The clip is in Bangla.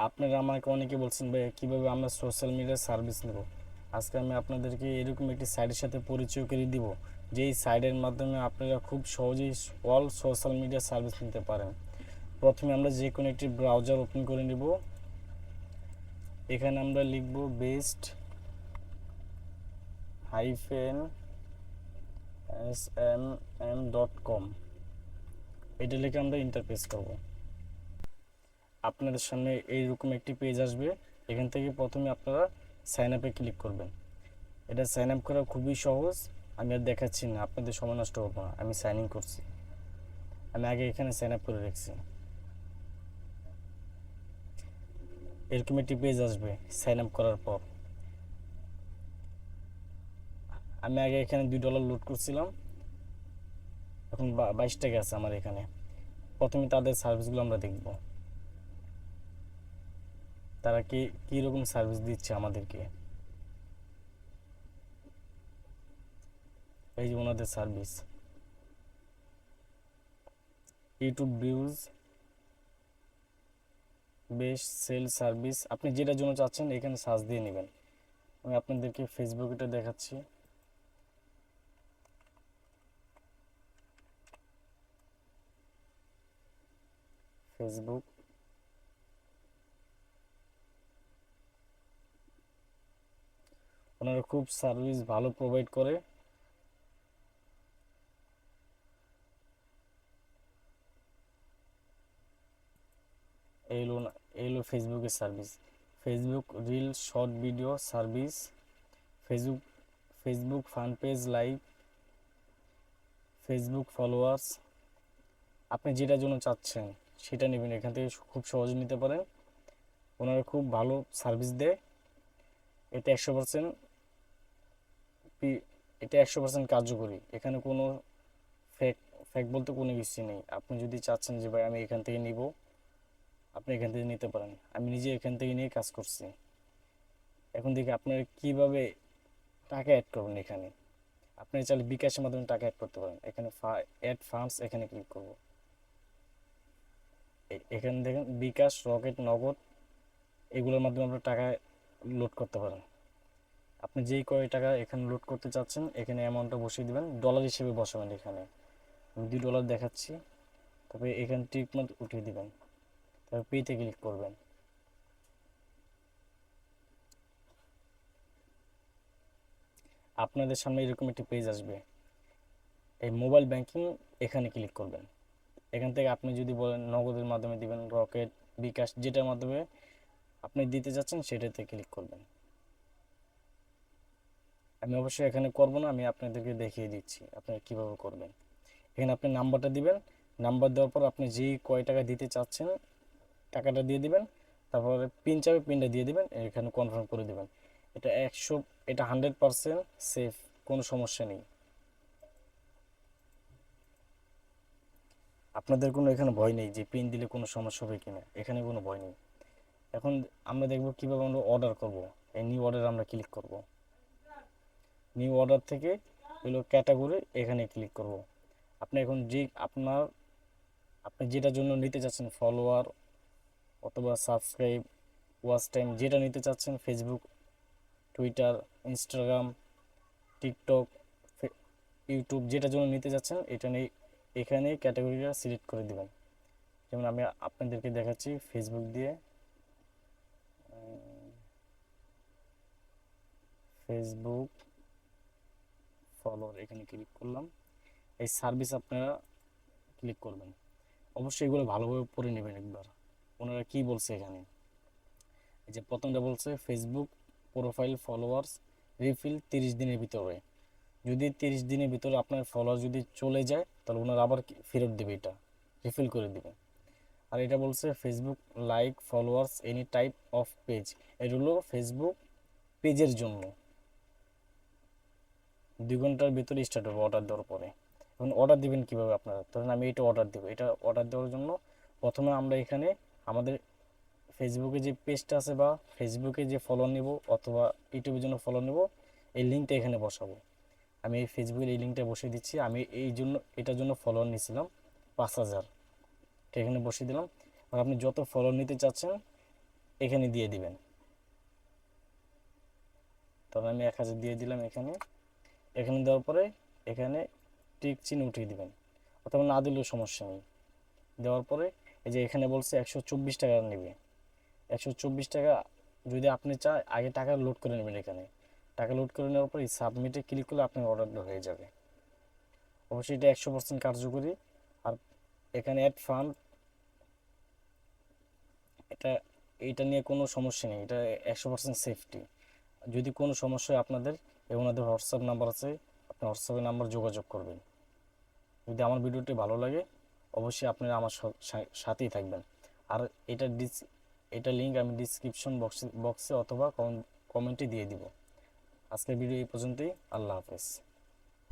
আপনারা আমাকে অনেকে বলছেন ভাই কীভাবে আমরা সোশ্যাল মিডিয়ার সার্ভিস নেব। আজকে আমি আপনাদেরকে এরকম একটি সাইটের সাথে পরিচয় করে দিব, যেই সাইটের মাধ্যমে আপনারা খুব সহজেই অল সোশ্যাল মিডিয়া সার্ভিস নিতে পারেন। প্রথমে আমরা যে কোনো একটি ব্রাউজার ওপেন করে নিব। এখানে আমরা লিখব বেস্ট হাইফেন smm.com। এটা লিখে আমরা ইন্টারফেস করব। আপনাদের সামনে এইরকম একটি পেজ আসবে। এখান থেকে প্রথমে আপনারা সাইন আপে ক্লিক করবেন। এটা সাইন আপ করা খুবই সহজ। আমি আর দেখাচ্ছি না, আপনাদের সময় নষ্ট করবো না। আমি সাইন ইন করছি, আমি আগে এখানে সাইন আপ করে রেখেছি। এরকম একটি পেজ আসবে সাইন আপ করার পর। আমি আগে এখানে $2 লোড করছিলাম, এখন 22 টাকা আছে আমার এখানে। প্রথমে তাদের সার্ভিসগুলো আমরা দেখব, তারা কী রকম সার্ভিস দিচ্ছে আমাদেরকে। এই যে ওনাদের service, YouTube views, best sale service. আপনি যেটার জন্য চাচ্ছেন এখানে সার্চ দিয়ে নেবেন। আমি আপনাদেরকে ফেসবুকটা দেখাচ্ছি। ফেসবুক, ওনারা খুব সার্ভিস ভালো প্রোভাইড করে। এই হলো ফেসবুকের service. Facebook reel short video service, Facebook Facebook fun page live, Facebook followers. আপনি যেটার জন্য চাচ্ছেন সেটা নেবেন, এখান থেকে খুব সহজে নিতে পারেন। ওনারা খুব ভালো সার্ভিস দেয়। এটা 100% এটা 100% কার্যকরী। এখানে কোনো ফেক ফেক বলতে কোনো কিছু নেই। আপনি যদি চাচ্ছেন যে ভাই আমি এখান থেকে নিব, আপনি এখান থেকে নিতে পারেন। আমি নিজে এখান থেকে নিয়ে কাজ করছি। এখন দেখি আপনারা কীভাবে টাকা অ্যাড করবেন। এখানে আপনি চাইলে বিকাশের মাধ্যমে টাকা অ্যাড করতে পারেন। এখানে অ্যাড ফান্ডস, এখানে ক্লিক করব। এখানে দেখেন বিকাশ, রকেট, নগদ, এগুলোর মাধ্যমে আপনার টাকা লোড করতে পারেন। আপনি যেই কয় টাকা এখানে লোড করতে চাচ্ছেন এখানে অ্যামাউন্টটা বসিয়ে দেবেন, ডলার হিসেবে বসাবেন। এখানে আমি $2 দেখাচ্ছি। তবে এখানে টিক মার্ক উঠিয়ে দিবেন, তারপর পেতে ক্লিক করবেন। আপনাদের সামনে এরকম একটি পেজ আসবে। এই মোবাইল ব্যাংকিং, এখানে ক্লিক করবেন। এখান থেকে আপনি যদি বলেন নগদের মাধ্যমে দিবেন, রকেট, বিকাশ, যেটার মাধ্যমে আপনি দিতে যাচ্ছেন সেটাতে ক্লিক করবেন। আমি অবশ্যই এখানে করব না, আমি আপনাদেরকে দেখিয়ে দিচ্ছি আপনারা কীভাবে করবেন। এখানে আপনি নাম্বারটা দিবেন। নাম্বার দেওয়ার পর আপনি যেই কয় টাকা দিতে চাচ্ছেন টাকাটা দিয়ে দিবেন। তারপরে পিন চাবে, পিনটা দিয়ে দিবেন, এখানে কনফার্ম করে দিবেন। এটা 100% সেফ, কোনো সমস্যা নেই। আপনাদের কোনো এখানে ভয় নেই যে পিন দিলে কোনো সমস্যা হবে কিনা, এখানে কোনো ভয় নেই। এখন আমরা দেখব কীভাবে আমরা অর্ডার করব। এই নিউ অর্ডার আমরা ক্লিক করব। নিউ অর্ডার থেকে হলো ক্যাটাগরি, এখানে ক্লিক করব। আপনি এখন আপনি যেটার জন্য নিতে চাচ্ছেন, ফলোয়ার অথবা সাবস্ক্রাইব, ওয়াচ টাইম, যেটা নিতে চাচ্ছেন, Facebook, Twitter, Instagram, TikTok, YouTube, যেটার জন্য নিতে চাচ্ছেন এটা নিয়ে এখানে ক্যাটাগরিটা সিলেক্ট করে দিবেন। যেমন আমি আপনাদেরকে দেখাচ্ছি ফেসবুক দিয়ে। ফেসবুক ফলোয়ার, এখানে ক্লিক করলাম। এই সার্ভিস আপনারা ক্লিক করবেন। অবশ্যই এগুলো ভালোভাবে পড়ে নেবেন একবার, ওনারা কি বলছে এখানে। এই যে প্রথমটা বলছে ফেসবুক প্রোফাইল ফলোয়ার্স রিফিল 30 দিনের ভিতরে। যদি 30 দিনের ভিতরে আপনার ফলোয়ার যদি চলে যায় তাহলে ওনারা আবার ফেরত দেবে, এটা রিফিল করে দেবে। আর এটা বলছে Facebook like followers any type of page, এটা হলো ফেসবুক পেজের জন্য। 2 ঘন্টার ভিতরে স্টার্ট হবে অর্ডার দেওয়ার পরে। এখন অর্ডার দিবেন কীভাবে আপনারা, ধরেন আমি এটা অর্ডার দেবো। এটা অর্ডার দেওয়ার জন্য প্রথমে আমরা এখানে আমাদের ফেসবুকে যে পেজটা আছে বা ফেসবুকে যে ফলো নেব অথবা ইউটিউবের জন্য ফলো নেব, এই লিঙ্কটা এখানে বসাবো। আমি এই ফেসবুকের এই লিঙ্কটা বসিয়ে দিচ্ছি। আমি এটার জন্য ফলোয়ার নিয়েছিলাম 5000, এখানে বসিয়ে দিলাম। আর আপনি যত ফলোয়ার নিতে চাচ্ছেন এখানে দিয়ে দিবেন। তবে আমি 1000 দিয়ে দিলাম এখানে। এখানে দেওয়ার পরে এখানে টিক চিহ্ন উঠিয়ে দিবেন, অথবা না দিলেও সমস্যা নেই। দেওয়ার পরে এই যে এখানে বলছে 124 টাকা নেবে, 124 টাকা যদি আপনি চান আগে টাকা লোড করে নেবেন। এখানে টাকা লোড করে নেওয়ার পরে সাবমিটে ক্লিক করলে আপনার অর্ডারটা হয়ে যাবে। অবশ্যই এটা 100% কার্যকরী। আর এখানে অ্যাড ফান্ড, এটা এইটা নিয়ে কোনো সমস্যা নেই, এটা 100% সেফটি। যদি কোনো সমস্যা হয় আপনাদের, ওনাদের হোয়াটসঅ্যাপ নাম্বার আছে, আপনি হোয়াটসঅ্যাপে নাম্বার যোগাযোগ করবেন। যদি আমার ভিডিওটি ভালো লাগে অবশ্যই আপনারা আমার সাথেই থাকবেন। আর এটা এটা লিঙ্ক আমি ডিসক্রিপশন বক্সে অথবা কমেন্টে দিয়ে দিব। আজকের ভিডিও এই পর্যন্তই। আল্লাহ হাফেজ।